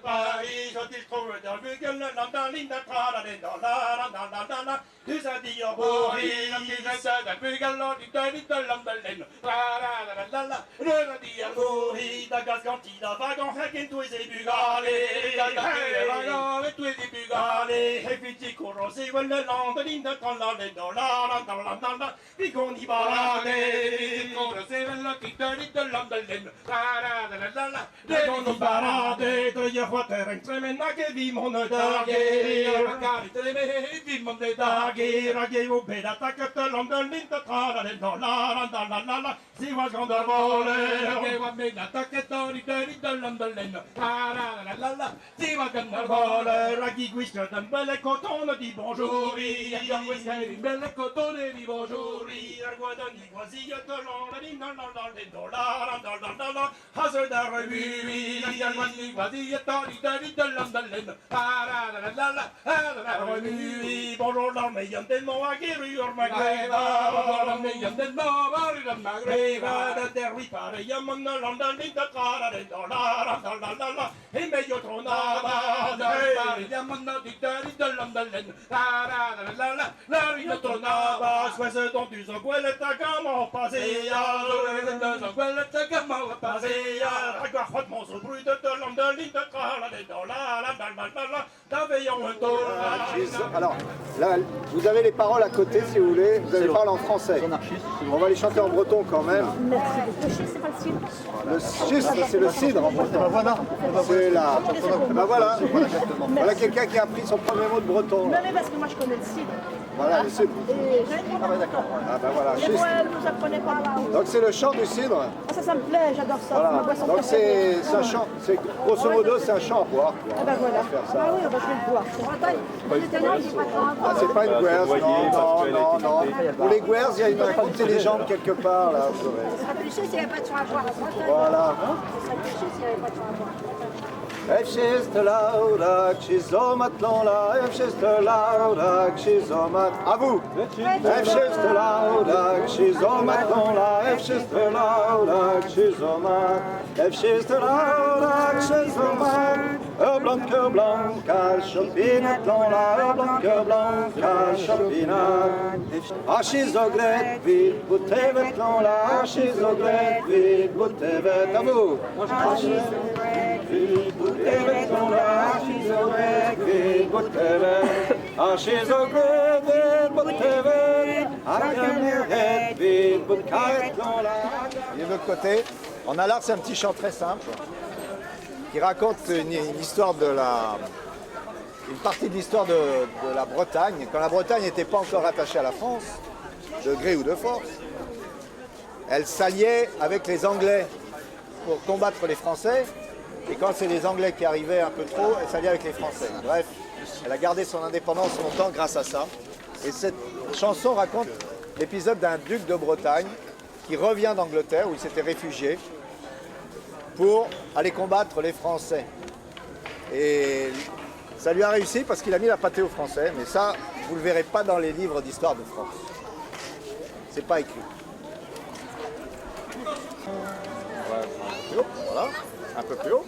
Paris, je dis trop dans le gueule, dans l'île de Tralala, dans la, tu as dit au Boris, tu as dit au galop, tu as dit au Lambalène, la, le dit au Boris, la gascanti, la vagon, hakin, tu es bugalé, et tu es bugalé, et puis tu cours, c'est le long de l'île de Tralala, dans la, puis qu'on y va, c'est le qui te dit au Lambalène, la, on y va, je vois terrain, tremenda che vi mondo d'aghe, magari tremenda vi mondo d'aghe, raghe u bella taccata London l'inta tra la, si va gondavole, raghe u bella taccata di London la, si va gondavole, raghi guisca d'un belle cotone di bonjouri, di belle cotone di bonjouri, guadagni quasi io te la, hasard da revue, guadagni quasi io bonjour l'armée del mot aguerri ormagreva bonjour l'armée del mot ormagreva da terri pare yamon London d'intacara la e meglio tronava da pare yamon di terri del London la rio tronava soise dans du quelle ta gamo pasea quelle ta gamo pasea agua hot mon so bruit de London d'intacara alors, là, vous avez les paroles à côté si vous voulez, vous avez les paroles en français. On va les chanter en breton quand même. Le schiste, c'est pas le cidre. Le schiste, c'est le cidre en breton. C'est la... Ben voilà, voilà quelqu'un qui a appris son premier mot de breton. Non mais parce que moi je connais le cidre. Voilà, le cidre. Ah ouais, d'accord. Ah ben voilà, Mais schiste. moi, elle nous apprenait pas là. Donc c'est le chant du cidre. Ah, ça me plaît, j'adore ça. Voilà. Ma boisson Donc préférée. c'est un chant, grosso modo c'est un chant à boire. Ah ben voilà. Faire ça. Ah oui, je vais le boire. C'est Bretagne. Ah, c'est pas une guerre, non. Pour les guerres, il y a une raconte des jambes quelque part là. Ça serait cliché s'il n'y avait pas de son à boire à Bretagne. Voilà. Ça serait cliché s'il n'y avait pas de son à boire. Efşist Laura, Xizomat Lola, Efşist Laura, Xizomat. À vous. Efşist Laura, Xizomat Lola, Efşist Laura, Xizomat. Efşist Laura, Xizomat. Blanca, Chopinat Lola, Blanca, Chopinat. Achizogret, vite, Boutevet Lola, Achizogret, vite, Boutevet. À vous. Et de l'autre côté, en alard, c'est un petit chant très simple qui raconte une histoire une partie de l'histoire de la Bretagne, quand la Bretagne n'était pas encore attachée à la France, de gré ou de force. Elle s'alliait avec les Anglais pour combattre les Français. Et quand c'est les Anglais qui arrivaient un peu trop, elle s'alliait avec les Français. Bref, elle a gardé son indépendance longtemps grâce à ça. Et cette chanson raconte l'épisode d'un duc de Bretagne qui revient d'Angleterre, où il s'était réfugié, pour aller combattre les Français. Et ça lui a réussi parce qu'il a mis la pâtée aux Français, mais ça, vous ne le verrez pas dans les livres d'histoire de France. C'est pas écrit. Voilà. Un peu plus haut.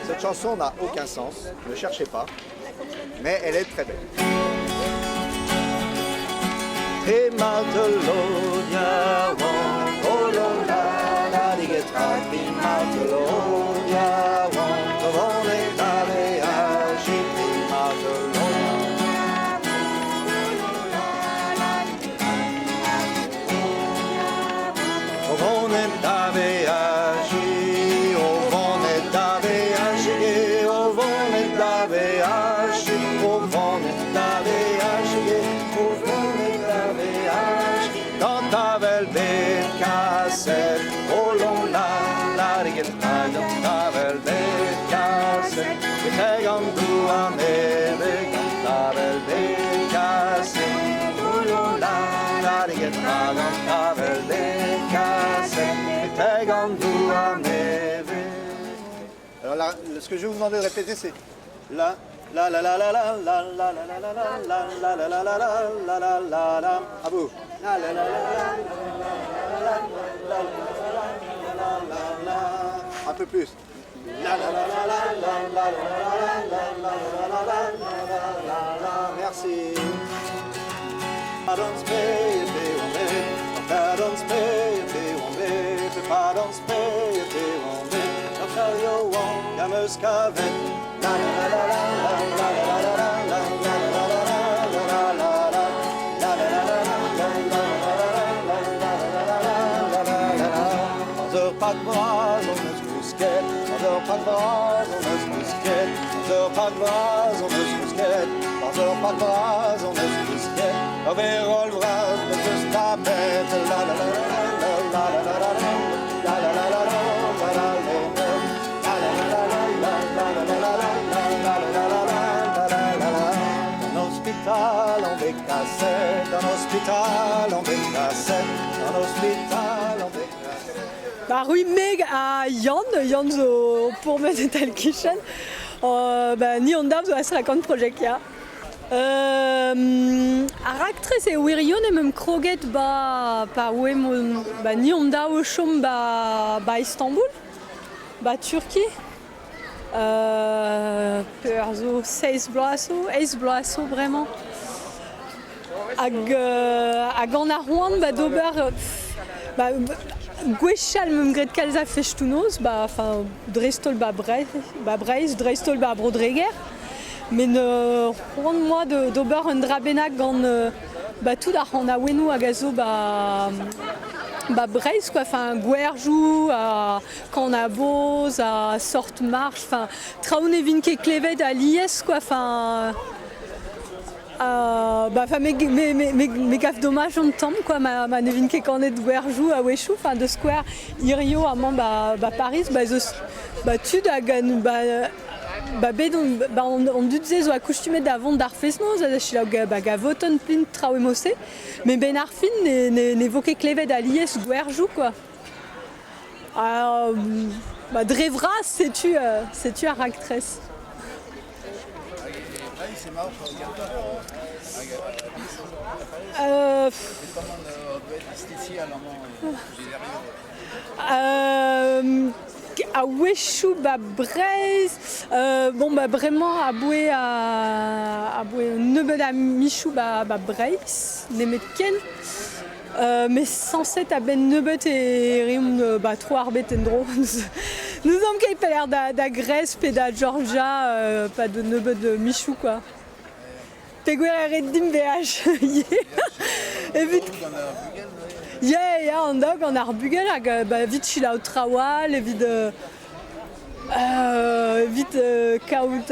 Cette chanson n'a aucun sens, ne cherchez pas, mais elle est très belle. Et Maltolonia, oh la la, la di guitar di Maltolonia. Alors ce que je vais vous demander de répéter, c'est la la la la la la la la la la la la la la la la la la la. À vous. La la la la la la la la. Un peu plus. La la la la la la la la la. Merci. Pardon overall bras de just tapet la la la la la la la la la la la hospital on bécassette, un hospital on bécassette, un hospital on bécassette. Bah oui, meg a Jan zo pour me de tel kitchen. Bah ni on dab zo as rakant project ya. Actrice e wirion e mem kroget ba wem ba ni on da o chom ba Istanbul, ba Turquie. Per zo 6 blaso vraiment. Hag an ar c'hoant ba d'ober gwechal mem gret kalza fechtounnoz, enfin Drestol ba Breizh, Drestol ba Brodreger. Mais ne c'hoant moi d'ober un drabennak gant tout ar c'hoant a wenou hag a zo Breizh quoi, enfin Gouerjou, quand a Boz, à Sorte Marche, enfin traoun e vin ket klevet à l'IS quoi, enfin mes gaf dommage en temps quoi, ma ne vin ket kanet Gouerjou à Wechou, enfin de square Irio à man Paris, tud a gan on dudze zo a kostumet da vont d'ar fesnoz, a chila gavoton plin traoù emose, mais ben ar fin ne voke klevet a lies Gouerjou quoi. Drevra, sais-tu ar actrice. A Wechou Breizh, vraiment a boué nebeud a Michou Breizh, nemet ken. Mais sans cette a ben nebeud e reom tro arbet en dro. Nous avons ket peler da Grèce pe da Georgia, pas de nebeud de Michou quoi. Pegouer ret dim BH. Evit. Ya, an dog an ar bugel hag vit chila o trawal, evit kaout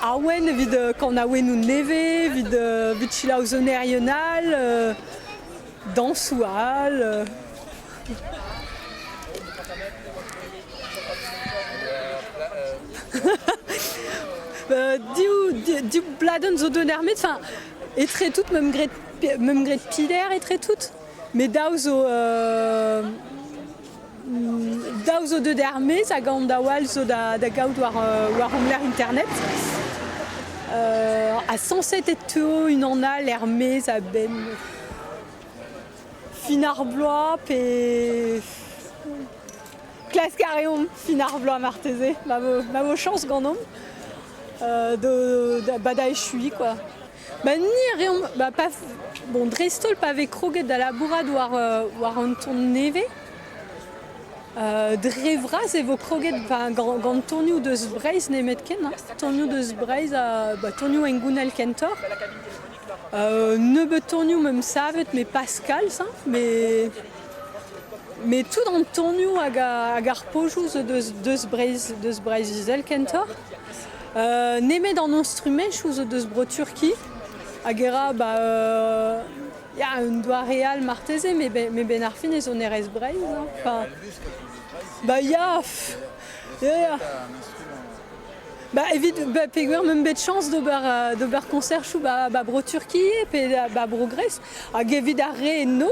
awen, evit kan a wenou neve, evit chila o zonerional, dansoual. Diou bladon zo denermet, enfin, etre tout, même gret piler etre tout. Mais daou zo de dermez hag an daoual zo da gaout war omler internet. A 107 et teo une an a l'hermez a ben fin ar bloa pe klas kareom fin ar bloa marteze. Ma vo chance gant om da echui quoi. Ni reom, Drestol pa ve kroget da labourat war an ton neve. Drevras e vo kroget gant tourniou deus Breizh nemet ken, tourniou deus Breizh, tourniou en gounel kentor. Nebeud tourniou mem savet, mais Pascal, ça, mais tout an tourniou hag ar pojou deus Breizh izel kentor. Nemet an instrument chou zo deus bro Turquie. Agera, ya un doa real marteze, mais ben ar fin ez on erez Breizh. Enfin, ya. Evit, peguer même bet chance d'ober concert chou bro Turquie, pe bro Grèce. Hag evit ar re no,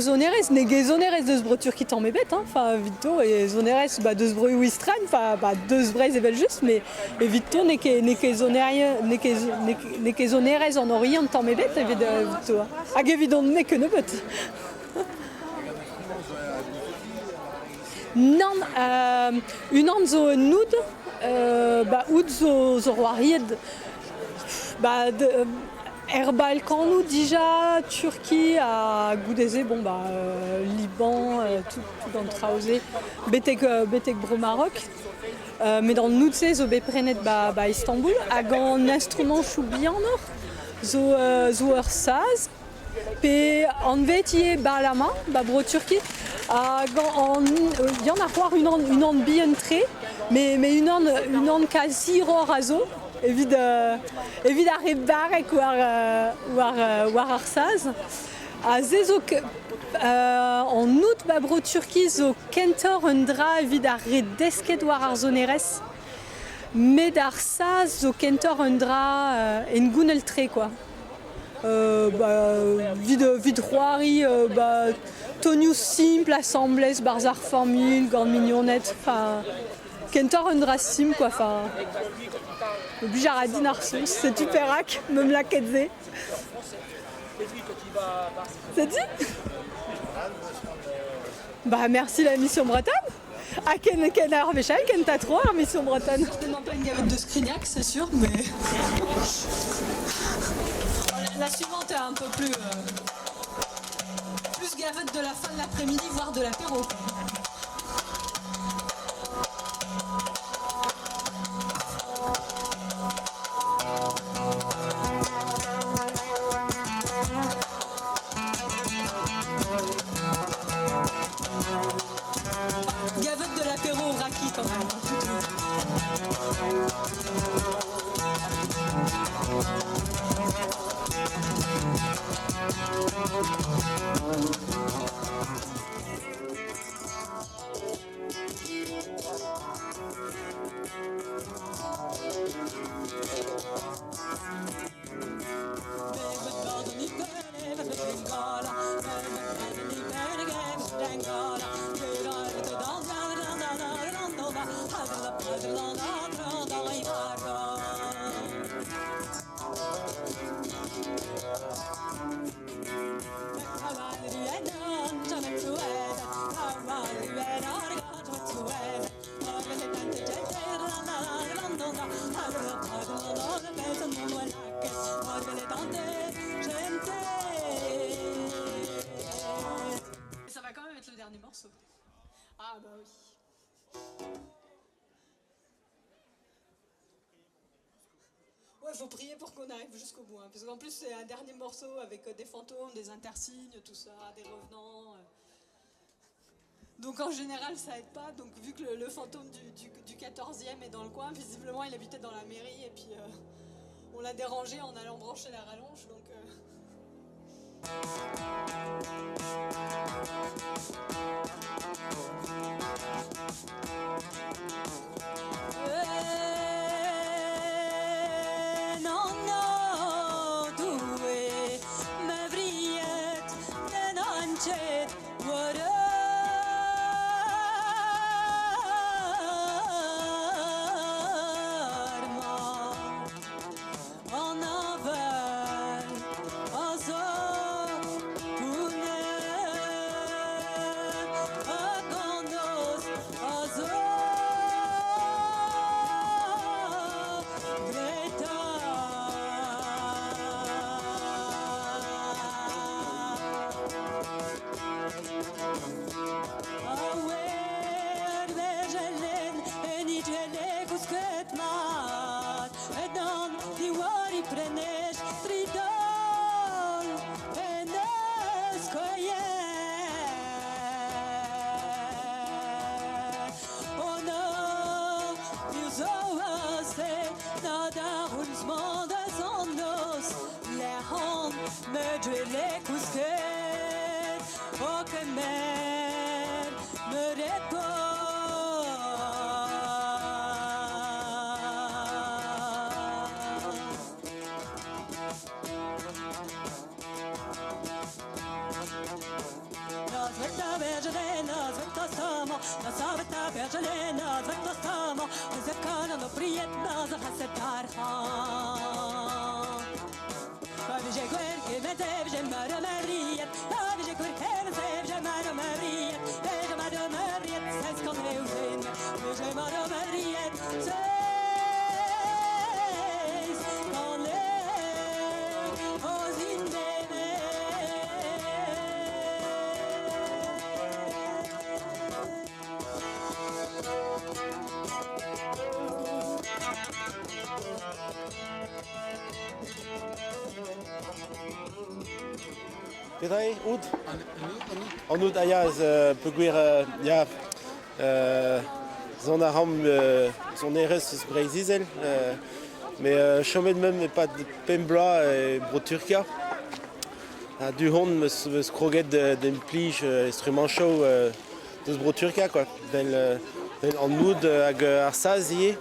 zonerez, nege zonerez deus bro turkit en mebet, hein. Enfin, vito, et zonerez, bah, deus bro wistran, enfin, bah, deus brez evel just, mais vito, neke zonerez en orient en mebet, vito. Hag evidon neke nebet. Non, une an zo noud, bah, oud zo roaried, bah, Balkans, déjà, Turquie, à Goudézé, bon bah Liban, tout dans le Traosé, Betek Bro Maroc. Mais dans le Noutse, zo beprenet bah Istanbul, hag an instrument choubian zo saz, pe an vetie balama, bah bro Turquie, hag y en a voir une an bien très, mais une an quasi razo. Evit ar barek war ar saz. A zezo en out ba bro Turki zo kentor un dra evit ar redesket war ar zonerez. Met ar saz zo kentor un dra en gounel tre quoi. Vid roari tonius simple, assemblez, barzar formule, gant mignonette, enfin kentor un dra sim quoi, enfin. Le bujaradine arson, c'est tuperac, me la kedze. C'est dit? Bah merci la mission bretonne. À Ken Arvéchal, Ken Tatro, la mission bretonne. Je demande pas une gavette de Scrignac, c'est sûr, mais. La suivante est un peu plus gavette de la fin de l'après-midi, voire de l'apéro. Gavette de l'apéro au raki quand même. Ça va quand même être le dernier morceau. Ah bah oui. Ouais, faut prier pour qu'on arrive jusqu'au bout, hein, parce qu'en plus c'est un dernier morceau avec des fantômes, des intersignes, tout ça, des revenants. Donc en général ça aide pas, donc vu que le fantôme du 14e est dans le coin, visiblement il habitait dans la mairie et puis on l'a dérangé en allant brancher la rallonge, donc... Pedrai, oud? An oud, ja, peogwir, ja, zon a ram, zon erez eus Breizizel, mais chomet même pas de pembla et bro Turkia. Du hon meus kroget d'em plij instrument show deus bro Turkia, quoi. Del an oud hag ar saz ie.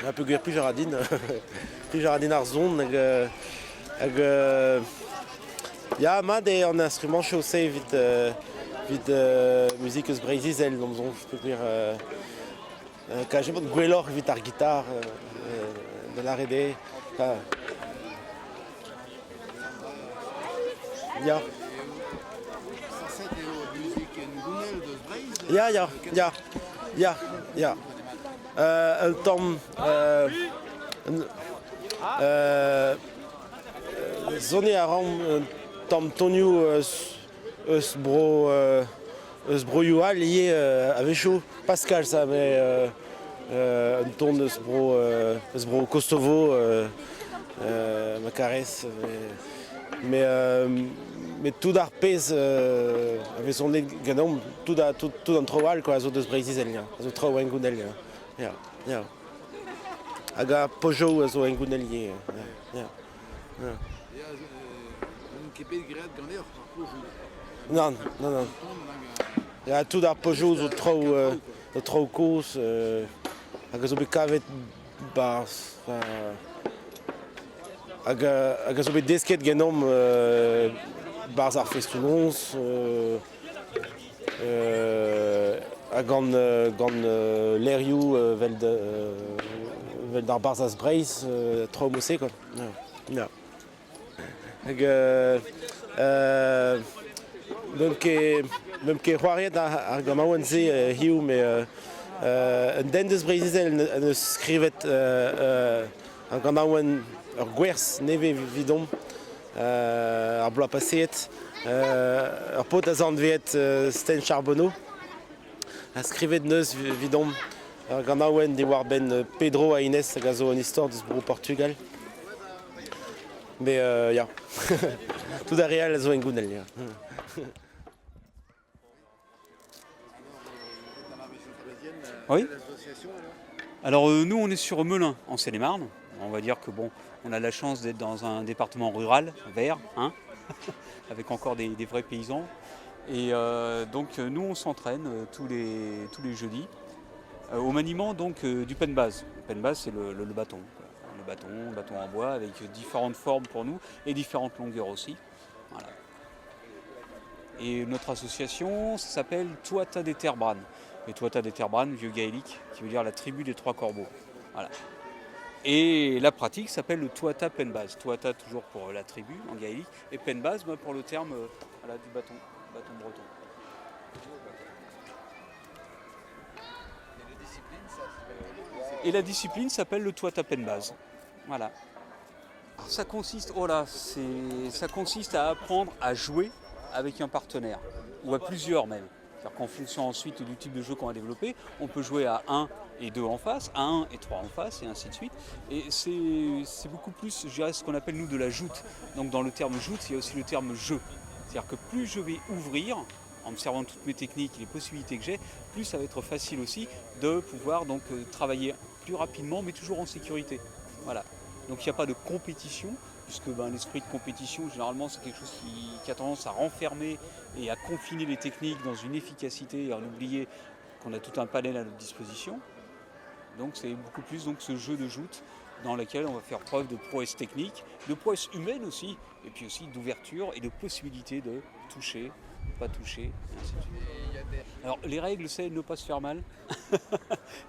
A peogwir plij a radin, plij a radin ar zon hag ja, mat eo an instrument show se vid musik eus Breizizel, donc je peux dire kajem gwelloc'h evit ar gitar de la rede. Ja. Ja. Un tamm zone a ram tamm tonioù eus broioù all ie a vecho Pascal ça, mais un ton eus bro Kosovo ma caresse, mais tout ar pez a son ganom tout an troal quoi, a zo deus Breizizel, a zo trao engounel, ja. Hag a pojo a zo engounel ie, ja. Non. Ja, tout ar pojo zo trao koz, hag a zo bet kavet bars, hag a zo bet desket genom bars ar festounons, hag gant lerioù vel d'ar bars az Breiz, trao mose, quoi. Ja. Hag même ket c'hoariet ar gamaouan se hiou, mais un den deus Breizizel neus skrivet ar gamaouan ur gwerzh neve vidom ar bloaz paseet. Ur pot a zant veet Sten Charbonneau a skrivet neus vidom ar gamaouan de war ben Pedro a Inès hag a zo an istor deus bro Portugal. Mais ja, tout a real a zo engounel, ja. Oui. Alors nous on est sur Melun en Seine-et-Marne. On va dire que bon, on a la chance d'être dans un département rural, vert, hein, avec encore des vrais paysans. Et donc nous on s'entraîne tous les jeudis au maniement donc du penbaz. Le penbaz c'est le bâton. Le bâton en bois avec différentes formes pour nous et différentes longueurs aussi. Voilà. Et notre association ça s'appelle Tuatha Dé Terbran. Et Tuatha Dé Terbran, vieux gaélique, qui veut dire la tribu des trois corbeaux. Voilà. Et la pratique s'appelle le Tuatha Penbaz. Tuatha toujours pour la tribu en gaélique et Penbaz pour le terme voilà, du bâton breton. Et la discipline s'appelle le Tuatha Penbaz. Voilà. Ça consiste à apprendre à jouer avec un partenaire, ou à plusieurs même. C'est-à-dire qu'en fonction ensuite du type de jeu qu'on va développer, on peut jouer à 1 et 2 en face, à 1 et 3 en face, et ainsi de suite. Et c'est beaucoup plus, je dirais, ce qu'on appelle nous de la joute. Donc dans le terme joute, il y a aussi le terme jeu. C'est-à-dire que plus je vais ouvrir, en observant toutes mes techniques et les possibilités que j'ai, plus ça va être facile aussi de pouvoir donc travailler plus rapidement, mais toujours en sécurité. Voilà. Donc il n'y a pas de compétition, puisque l'esprit de compétition, généralement, c'est quelque chose qui a tendance à renfermer et à confiner les techniques dans une efficacité et à en oublier qu'on a tout un panel à notre disposition. Donc c'est beaucoup plus donc, ce jeu de joute dans lequel on va faire preuve de prouesse technique, de prouesse humaine aussi, et puis aussi d'ouverture et de possibilité de toucher, pas toucher, et ainsi de suite. Alors les règles, c'est ne pas se faire mal,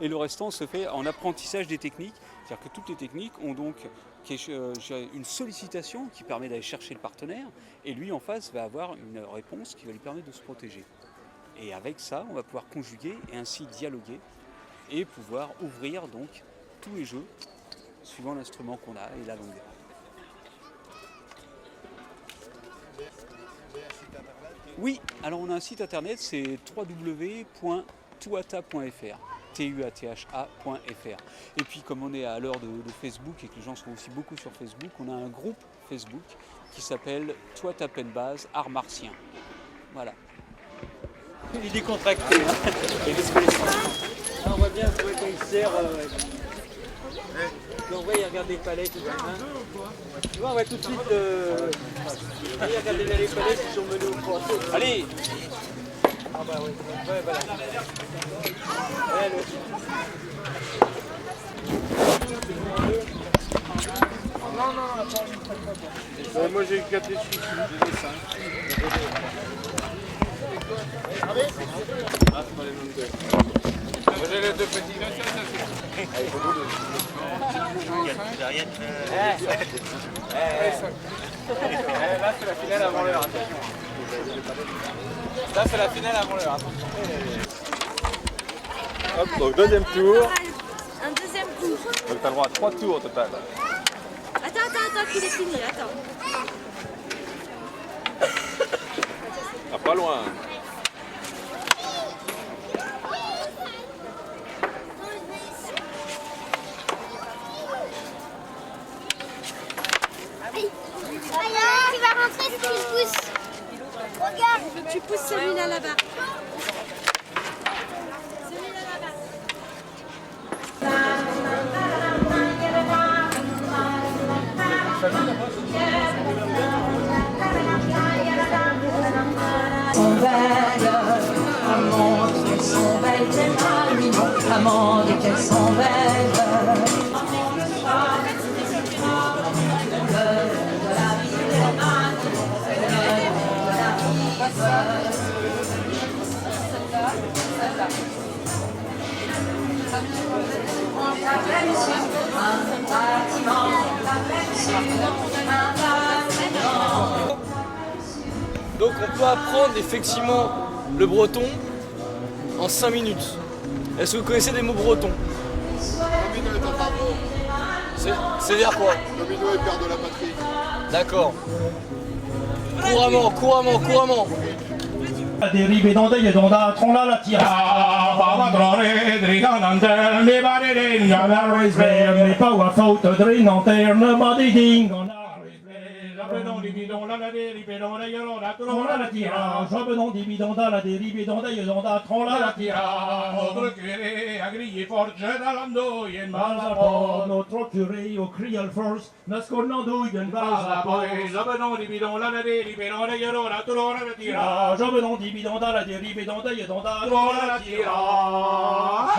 et le restant se fait en apprentissage des techniques, c'est-à-dire que toutes les techniques ont donc une sollicitation qui permet d'aller chercher le partenaire, et lui en face va avoir une réponse qui va lui permettre de se protéger. Et avec ça, on va pouvoir conjuguer et ainsi dialoguer et pouvoir ouvrir donc tous les jeux suivant l'instrument qu'on a et la longueur. Oui, alors on a un site internet, c'est www.tuata.fr. TUATHA.fr. Et puis comme on est à l'heure de Facebook et que les gens sont aussi beaucoup sur Facebook, on a un groupe Facebook qui s'appelle Tuata Penbaz Arts Martiens. Voilà. Il est décontracté. On voit bien quand il sert. On voit, il regarde les palais tout ça. Tu vois, on voit tout de suite. Il regarde les palais qui sont menés au fond. Allez. Ah bah oui, ouais, voilà. Ouais, Moi j'ai 4 déçus, j'ai 5. Ah, c'est pas les mêmes deux. J'ai les deux petits. Là c'est la finale avant l'heure, attention. Là c'est la finale avant l'heure, attention. Hop, donc deuxième tour. Un deuxième coup. Donc t'as le droit à 3 tours au total. Attends, qu'il est fini, attends. Ah, pas loin. Tu vas rentrer si tu le pousses. Regarde. Tu pousses celui-là là-bas. Celui-là là-bas. Amande, qu'elles sont belles. Donc on peut apprendre effectivement le breton en 5 minutes. Est-ce que vous connaissez des mots bretons? C'est-à-dire quoi? Domino est père de la patrie. D'accord. Couramment. Derive dans des donda, tron la tira, baba drore, drigananter, ne barere, n'aver respect, ne pas wa faute, drinanter, ne body ding, on a respect, j'apprenons les bidons, la dérive dans la yolo, la tron la tira, j'apprenons des bidons, la dérive dans des donda, tron la tira, notre curé a grillé fort, je d'alando, yen balzapo, notre curé au crial force, nascornando, yen balzapo, j'apprenons les bidons, la dérive dans la yolo, la tron la tira, j'apprenons des bidon da la dérive dans la tira.